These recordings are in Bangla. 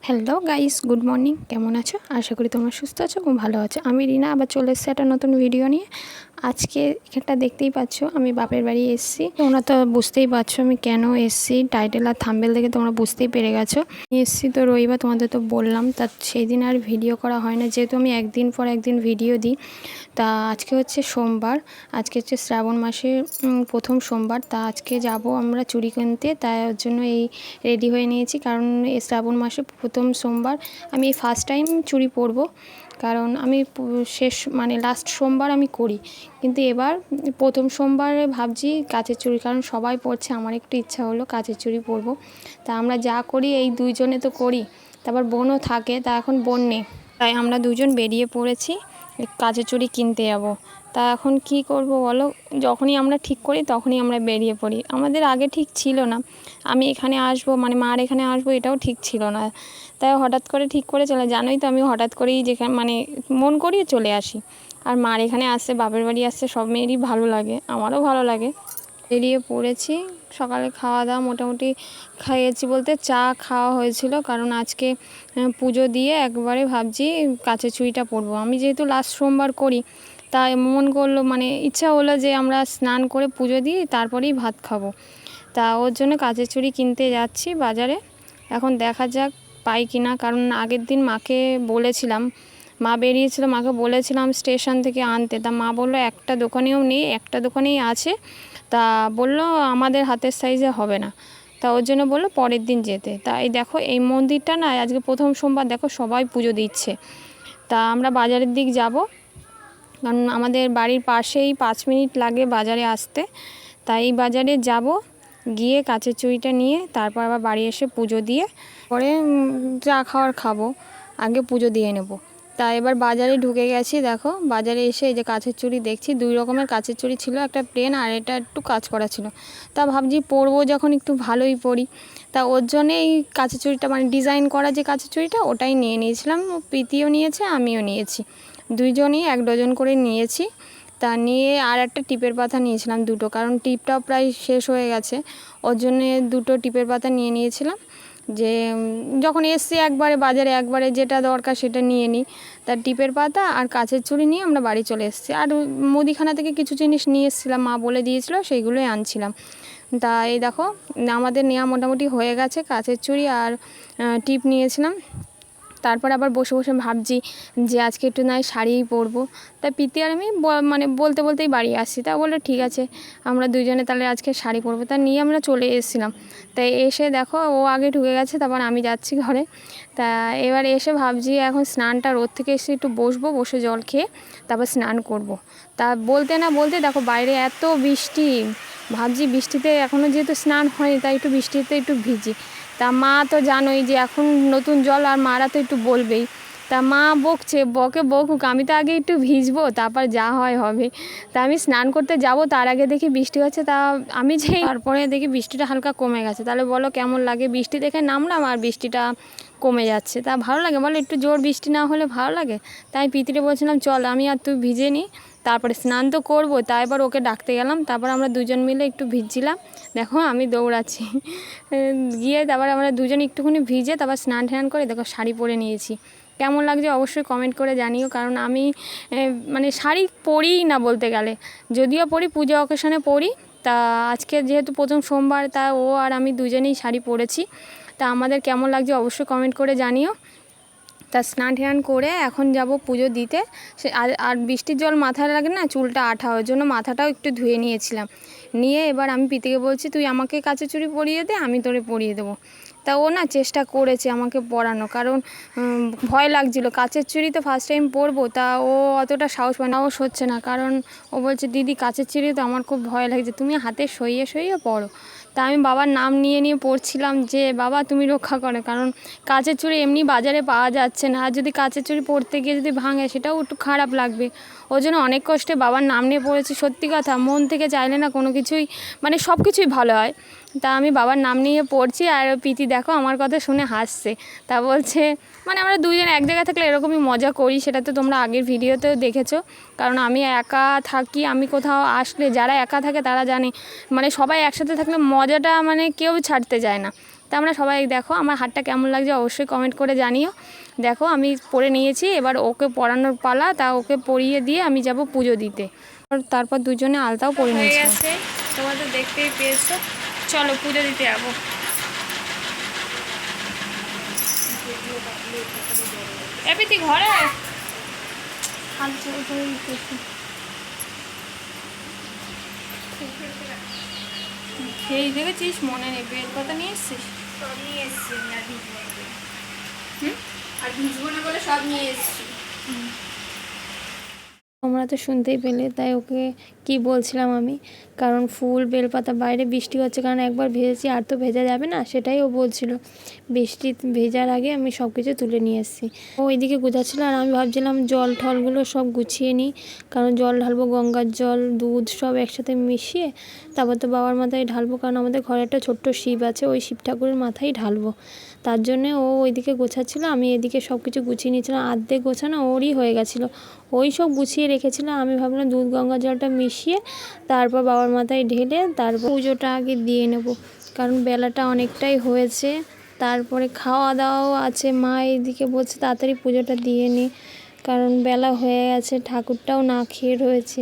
Hello guys, good morning. কেমন আছো? আশা করি তোমরা সুস্থ আছো ও ভালো আছো। আমি রিনা আবার চলে এসেছি একটা নতুন ভিডিও নিয়ে। আজকে এখানটা দেখতেই পাচ্ছ আমি বাপের বাড়ি এসেছি। তোমরা তো বুঝতেই পারছো আমি কেন এসেছি, টাইটেল আর থাম্বনেল দেখে তোমরা বুঝতেই পেরে গেছো। এসেছি তো রবিবার, তোমাদের তো বললাম, তা সেই দিন আর ভিডিও করা হয় না, যেহেতু আমি একদিন পর একদিন ভিডিও দিই। তা আজকে হচ্ছে সোমবার, আজকে হচ্ছে শ্রাবণ মাসের প্রথম সোমবার। তা আজকে যাব আমরা চুড়ি কিনতে, তাই ওর জন্য এই রেডি হয়ে নিয়েছি। কারণ এই শ্রাবণ মাসে প্রথম সোমবার আমি এই ফার্স্ট টাইম চুড়ি পরবো, কারণ আমি শেষ লাস্ট সোমবার আমি করি, কিন্তু এবার প্রথম সোমবারে ভাবছি কাচের চুড়ি, কারণ সবাই পরছে, আমার একটু ইচ্ছা হলো কাচের চুড়ি পরবো। তা আমরা যা করি এই দুইজনে তো করি, তারপর বোনও থাকে, তা এখন বোন নেই, তাই আমরা দুজন বেরিয়ে পড়েছি কাচের চুড়ি কিনতে যাব। তা এখন কি করব বলো, যখনই আমরা ঠিক করি তখনই আমরা বেরিয়ে পড়ি। আমাদের আগে ঠিক ছিল না আমি এখানে আসবো, মার এখানে আসবো, এটাও ঠিক ছিল না, তাই হঠাৎ করে ঠিক করে চলে। জানোই তো আমি হঠাৎ করেই যেখানে মন করিয়ে চলে আসি। আর মার এখানে আসছে, বাপের বাড়ি আসছে, সব মেয়েরই ভালো লাগে, আমারও ভালো লাগে। বেরিয়ে পড়েছি। সকালে খাওয়া দাওয়া মোটামুটি খেয়েছি, বলতে চা খাওয়া হয়েছিল, কারণ আজকে পুজো দিয়ে একবারে ভাবছি কাচের চুড়িটা পরবো। আমি যেহেতু লাস্ট সোমবার করি, তাই মন করলো, ইচ্ছা হলো যে আমরা স্নান করে পুজো দিই তারপরেই ভাত খাবো। তা ওর জন্য কাচের চুড়ি কিনতে যাচ্ছি বাজারে। এখন দেখা যাক পাই কিনা, কারণ আগের দিন মাকে বলেছিলাম, মা বেরিয়েছিল, মাকে বলেছিলাম স্টেশন থেকে আনতে। তা মা বললো একটা দোকানেও নেই, একটা দোকানেই আছে। তা বললো আমাদের হাতের সাইজে হবে না, তা ওর জন্য বললো পরের দিন যেতে। তা এই দেখো এই মন্দিরটা না, আজকে প্রথম সোমবার, দেখো সবাই পুজো দিচ্ছে। তা আমরা বাজারের দিক যাব, কারণ আমাদের বাড়ির পাশেই 5 মিনিট লাগে বাজারে আসতে। তাই এই বাজারে যাব, গিয়ে কাচের চুড়িটা নিয়ে তারপর আবার বাড়ি এসে পুজো দিয়ে পরে চা খাওয়ার খাবো, আগে পুজো দিয়ে নেব। তা এবার বাজারে ঢুকে গেছি, দেখো বাজারে এসে এই যে কাচের চুড়ি দেখছি, 2 রকমের কাচের চুড়ি ছিল, একটা প্লেন আর এটা একটু কাজ করা ছিল। তা ভাবছি পরবো যখন একটু ভালোই পরি, তা ওর জন্যে এই কাচের চুড়িটা ডিজাইন করা যে কাচের চুড়িটা ওটাই নিয়ে নিয়েছিলাম। প্রীতিও নিয়েছে, আমিও নিয়েছি, দুইজনই 1 ডজন করে নিয়েছি। তা নিয়ে আর একটা টিপের পাতা নিয়েছিলাম 2টো, কারণ টিপটাও প্রায় শেষ হয়ে গেছে, ওর জন্যে 2টো টিপের পাতা নিয়ে নিয়েছিলাম, যে যখন এসছি একবারে বাজারে একবারে যেটা দরকার সেটা নিয়ে নিই। তার টিপের পাতা আর কাচের চুড়ি নিয়ে আমরা বাড়ি চলে এসেছি। আর মুদিখানা থেকে কিছু জিনিস নিয়ে এসেছিলাম, মা বলে দিয়েছিল, সেইগুলোই আনছিলাম। তা এই দেখো আমাদের নেওয়া মোটামুটি হয়ে গেছে, কাচের চুড়ি আর টিপ নিয়েছিলাম। তারপর আবার বসে বসে ভাবছি যে আজকে একটু নয় শাড়িই পরবো। তাই প্রীতি আর আমি বলতে বলতেই বাড়ি আসছি, তা বললো ঠিক আছে আমরা দুজনে তাহলে আজকে শাড়ি পরবো। তা নিয়ে আমরা চলে এসেছিলাম। তাই এসে দেখো ও আগে ঢুকে গেছে, তারপর আমি যাচ্ছি ঘরে। তা এবার এসে ভাবছি এখন স্নানটা রোদ থেকে এসে একটু বসবো, বসে জল খেয়ে তারপর স্নান করব। তা বলতে না বলতে দেখো বাইরে এত বৃষ্টি, ভাবছি বৃষ্টিতে এখনও যেহেতু স্নান হয়নি তাই একটু বৃষ্টিতে একটু ভিজি। তা মা তো জানোই যে এখন নতুন জল, আর মারা তো একটু বলবেই। তা মা বকছে, বকুক, আমি তো আগে একটু ভিজবো, তারপর যা হয় হবে। তা আমি স্নান করতে যাব, তার আগে দেখি বৃষ্টি হচ্ছে। তা আমি যেই তারপরে দেখি বৃষ্টিটা হালকা কমে গেছে। তাহলে বলো কেমন লাগে, বৃষ্টি দেখে নামলাম আর বৃষ্টিটা কমে যাচ্ছে, তা ভালো লাগে বলো, একটু জোর বৃষ্টি না হলে ভালো লাগে। তাই প্রীতিরে বলছিলাম চল আমি আর তুই ভিজে নিই, তারপরে স্নান তো করবো। তাই এবার ওকে ডাকতে গেলাম, তারপর আমরা দুজন মিলে একটু ভিজছিলাম, দেখো আমি দৌড়াচ্ছি গিয়ে তারপর আমরা দুজন একটুখানি ভিজে তারপর স্নান টান করে দেখো শাড়ি পরে নিয়েছি। কেমন লাগছে অবশ্যই কমেন্ট করে জানিও, কারণ আমি শাড়ি পরিই না বলতে গেলে, যদিও পরি পুজো অকেশনে পরি। তা আজকে যেহেতু প্রথম সোমবার, তা ও আর আমি দুজনেই শাড়ি পরেছি। তা আমাদের কেমন লাগছে অবশ্যই কমেন্ট করে জানিও। তা স্নান টান করে এখন যাব পুজো দিতে। আর বৃষ্টির জল মাথায় লাগে না, চুলটা আঠা, ওর জন্য মাথাটাও একটু ধুয়ে নিয়েছিলাম। নিয়ে এবার আমি প্রীতিকে বলছি তুই আমাকে কাচের চুড়ি পরিয়ে দে, আমি তোরে পরিয়ে দেবো। তা ও না চেষ্টা করেছে আমাকে পরানো, কারণ ভয় লাগছিল, কাচের চুড়ি তো ফার্স্ট টাইম পরবো। তা ও অতটা সাহস হচ্ছে না, কারণ ও বলছে দিদি কাচের চুড়ি তো আমার খুব ভয় লাগছে, তুমি হাতে সইয়ে সইয়ে পরো। তা আমি বাবার নাম নিয়ে নিয়ে পড়ছিলাম যে বাবা তুমি রক্ষা করো, কারণ কাচের চুড়ি এমনি বাজারে পাওয়া যাচ্ছে না, আর যদি কাচের চুড়ি পরতে গিয়ে যদি ভাঙে সেটাও একটু খারাপ লাগবে। ওই জন্য অনেক কষ্টে বাবার নাম নিয়ে পড়েছি। সত্যি কথা, মন থেকে চাইলে না কোনো কিছুই সব কিছুই ভালো হয়। তা আমি বাবার নাম নিয়ে পড়ছি, আর প্রীতি দেখো আমার কথা শুনে হাসছে। তা বলছে আমরা দুজন এক জায়গায় থাকলে এরকমই মজা করি, সেটা তো তোমরা আগের ভিডিওতেও দেখেছো। কারণ আমি একা থাকি, আমি কোথাও আসলে যারা একা থাকে তারা জানে, সবাই একসাথে থাকলে মজাটা কেউ ছাড়তে যায় না। তা আমরা সবাই দেখো আমার হাতটা কেমন লাগছে অবশ্যই কমেন্ট করে জানিও। দেখো আমি পরে নিয়েছি, এবার ওকে পরানোর পালা, তা ওকে পরিয়ে দিয়ে আমি যাব পুজো দিতে। তারপর দুজনে আলতাও পরে নিয়ে গেছে, তোমরা তো দেখতেই পেয়েছো। চলো পুজো দিতে যাবো। এপিতি ঘরে সেই দেখেছিস, মনে নেই বেল পাতা নিয়ে এসছিস? সব নিয়ে এসছি আর ভিজবো না বলে সব নিয়ে এসছি। তোমরা তো শুনতেই পেলে, তাই ওকে কি বলছিলাম আমি, কারণ ফুল বেলপাতা বাইরে বৃষ্টি হচ্ছে, কারণ একবার ভেজেছি আর তো ভেজা যাবে না, সেটাই ও বলছিল। বৃষ্টি ভেজার আগে আমি সব কিছু তুলে নিয়ে এসেছি। ও ওইদিকে গুছাচ্ছিল আর আমি ভাবছিলাম জল ঠলগুলো সব গুছিয়ে নিই, কারণ জল ঢালবো গঙ্গার জল দুধ সব একসাথে মিশিয়ে, তারপর তো বাবার মাথায় ঢালবো, কারণ আমাদের ঘরে একটা ছোট্ট শিব আছে, ওই শিব ঠাকুরের মাথায় ঢালবো। তার জন্যে ও ওইদিকে গোছাচ্ছিলো, আমি এদিকে সব কিছু গুছিয়ে নিয়েছিলাম। আর্ধেক গোছানো ওরই হয়ে গেছিলো, ওই সব গুছিয়ে রেখেছিলাম। আমি ভাবলাম দুধ গঙ্গা জলটা মিশিয়ে তারপর বাবার মাথায় ঢেলে তারপর পুজোটা আগে দিয়ে নেব, কারণ বেলাটা অনেকটাই হয়েছে। তারপরে খাওয়া দাওয়াও আছে, মা এইদিকে বলছে তাড়াতাড়ি পুজোটা দিয়ে নি, কারণ বেলা হয়ে গেছে, ঠাকুরটাও না খেয়ে রয়েছে।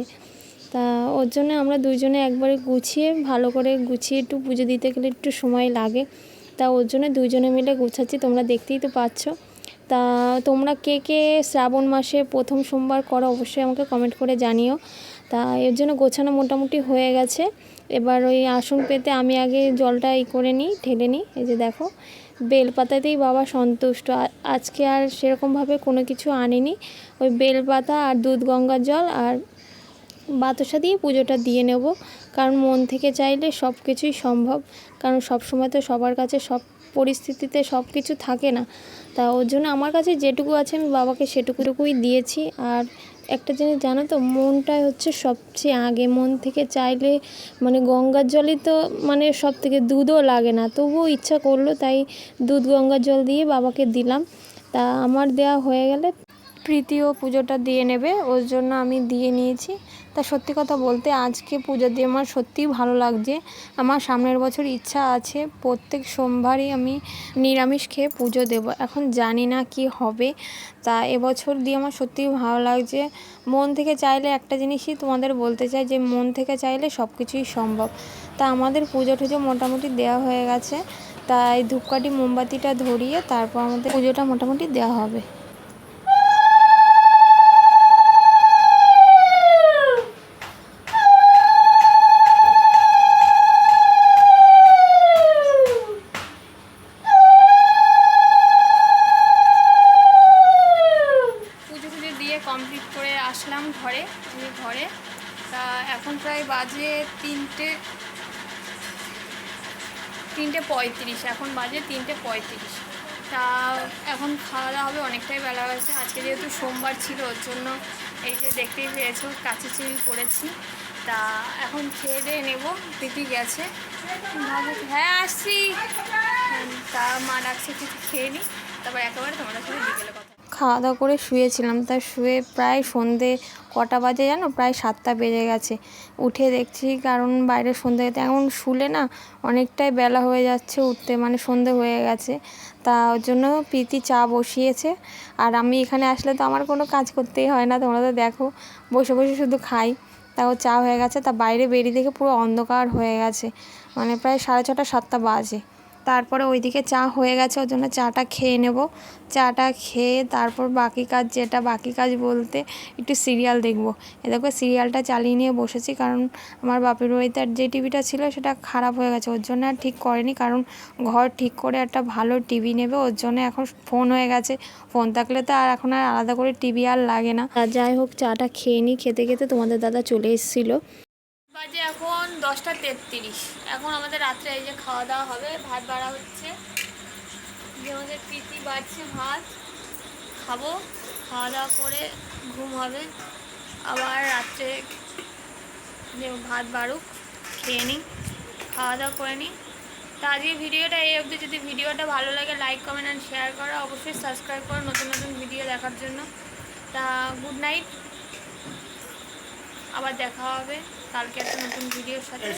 তা ওর জন্য আমরা দুইজনে একবারে গুছিয়ে ভালো করে গুছিয়ে একটু পুজো দিতে গেলে একটু সময় লাগে, তা ওর জন্য দুইজনে মিলে গুছাচ্ছি, তোমরা দেখতেই তো পাচ্ছ। তা তোমরা কে কে শ্রাবণ মাসে প্রথম সোমবার করো অবশ্যই আমাকে কমেন্ট করে জানিও। তা এর জন্য গোছানো মোটামুটি হয়ে গেছে। এবার ওই আসন পেতে আমি আগে জলটা করে নিই, ঢেলে নিই। এই যে দেখো বেলপাতাতেই বাবা সন্তুষ্ট, আজকে আর সেরকমভাবে কোনো কিছু আনেনি, ওই বেলপাতা আর দুধ গঙ্গার জল আর বাতাসা দিয়ে পুজোটা দিয়ে নেব, কারণ মন থেকে চাইলে সব কিছুই সম্ভব, কারণ সব সময় তো সবার কাছে সব পরিস্থিতিতে সব কিছু থাকে না। তা ওর জন্য আমার কাছে যেটুকু আছে আমি বাবাকে সেটুকুই দিয়েছি। আর একটা জিনিস জানো তো, মনটাই হচ্ছে সবচেয়ে আগে, মন থেকে চাইলে মানে গঙ্গার জলই তো মানে সব থেকে, দুধও লাগে না, তবুও ইচ্ছা করলো তাই দুধ গঙ্গার জল দিয়ে বাবাকে দিলাম। তা আমার দেয়া হয়ে গেলে প্রীতিও পুজোটা দিয়ে নেবে, ওর জন্য আমি দিয়ে নিয়েছি। তা সত্যি কথা বলতে আজকে পুজো দিয়ে আমার সত্যিই ভালো লাগছে। আমার সামনের বছর ইচ্ছা আছে প্রত্যেক সোমবারই আমি নিরামিষ খেয়ে পুজো দেব, এখন জানি না কি হবে। তা এবছর দিয়ে আমার সত্যিই ভালো লাগছে। মন থেকে চাইলে একটা জিনিসই তোমাদের বলতে চাই, যে মন থেকে চাইলে সব কিছুই সম্ভব। তা আমাদের পুজো টুজো মোটামুটি দেওয়া হয়ে গেছে, তাই ধূপকাঠি মোমবাতিটা ধরিয়ে তারপর আমাদের পুজোটা মোটামুটি দেওয়া হবে। কমপ্লিট করে আসলাম ঘরে, তা এখন প্রায় বাজে 3:35, এখন বাজে 3:35। তা এখন খাওয়া দাওয়া হবে, অনেকটাই বেলা হয়েছে। আজকে যেহেতু সোমবার ছিল ওর জন্য এই যে দেখতেই পেয়েছো কাঁচি চুড়ি পরেছি। তা এখন খেয়ে দিয়ে নেবো, প্রীতি গেছে, হ্যাঁ আসছি। তা মা ডাকছে কিছু খেয়ে নিই, তারপর একেবারে তোমাদের সাথে বিকেলে কথা। খাওয়া দাওয়া করে শুয়েছিলাম, তা শুয়ে প্রায় সন্ধে কটা বাজে জানো, প্রায় 7টা বেজে গেছে। উঠে দেখছি, কারণ বাইরে সন্ধে হতে এখন শুলে না অনেকটাই বেলা হয়ে যাচ্ছে উঠতে, মানে সন্ধে হয়ে গেছে। তা ওর জন্য প্রীতি চা বসিয়েছে, আর আমি এখানে আসলে তো আমার কোনো কাজ করতেই হয় না, তোমরা তো দেখো বসে বসে শুধু খাই। তাও চা হয়ে গেছে, তা বাইরে বেরিয়ে দেখে পুরো অন্ধকার হয়ে গেছে, মানে প্রায় 6:30 7টা বাজে। তারপরে ওইদিকে চা হয়ে গেছে, ওর জন্য চাটা খেয়ে নেব। চাটা খেয়ে তারপর বাকি কাজ বলতে একটু সিরিয়াল দেখবো। এ দেখো সিরিয়ালটা চালিয়ে নিয়ে বসেছি, কারণ আমার বাপের বাড়িতে যে টিভিটা ছিল সেটা খারাপ হয়ে গেছে, ওর জন্য আর ঠিক করেনি, কারণ ঘর ঠিক করে একটা ভালো টিভি নেবে, ওর জন্য এখন ফোন হয়ে গেছে। ফোন থাকলে তো আর এখন আর আলাদা করে টিভি আর লাগে না। যাই হোক চাটা খেয়ে নিই, খেতে খেতে তোমাদের দাদা চলে এসেছিলো। বাজে এখন 10:33। এখন আমাদের রাত্রে এই যে খাওয়া দাওয়া হবে, ভাত বাড়া হচ্ছে, যে আমাদের প্রীতি বাড়ছে ভাত, খাবো, খাওয়া দাওয়া করে ঘুম হবে, আবার রাত্রে যে ভাত বাড়ুক, খেয়ে নিই, খাওয়া দাওয়া করে নিই। তা আজকে ভিডিওটা এই অবধি। যদি ভিডিওটা ভালো লাগে লাইক কমেন্ট অ্যান্ড শেয়ার করো, অবশ্যই সাবস্ক্রাইব করো নতুন নতুন ভিডিও দেখার জন্য। তা গুড নাইট, আবার দেখা হবে কালকে একটা নতুন ভিডিওর সাথে।